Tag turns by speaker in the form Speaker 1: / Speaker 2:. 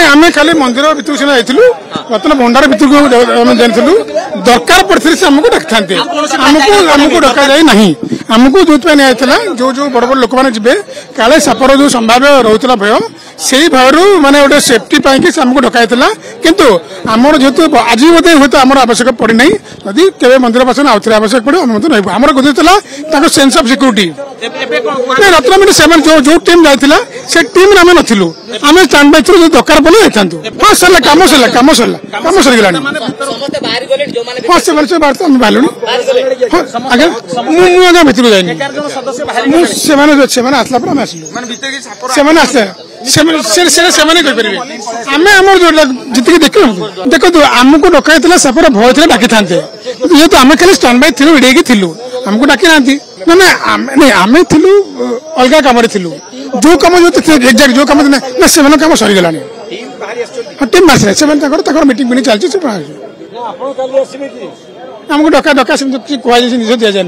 Speaker 1: आम खाली मंदिर भितर सीना जाइलु रत्न भंडार भितर को जाइलु दरकार पड़े से आमको डाक था आमको डक जाए ना आमको जो जो जो बड़ बड़ लोक मैंने जी काले सापर जो संभाव्य रोला भय से भयर माने गोटे सेफ्टी पाई आमको डकाई किंतु आमर जेहतु आज बोधे हूँ आम आवश्यक पड़ना जदि के मंदिर पास आउ थे आवश्यक पड़े आम आमर गोटे सेन्स ऑफ सिक्योरिटी रत्न से जो टीम जाइला से टीम आम नथिलु आम स्टैंड बाय थ्रू दरकार पड़े जाइथांतु हाँ सरला काम सरगला हाँ से बाहर आम बाहर आगे मुझे भितर जाइनी से आसला पर आम आसले जितकी देखो आमको डकाई सापर भय थे डाकी था जेहतु आम खाली स्टैंड बाय थ्रू इड़े थी आमको डाकी ना ना आम थी अलग कम जो कम जो एक्जाक्ट जो कम ना से कम सरीगला टीम बाहर मीटिंग चलती आमको डका डका कह दि जाए।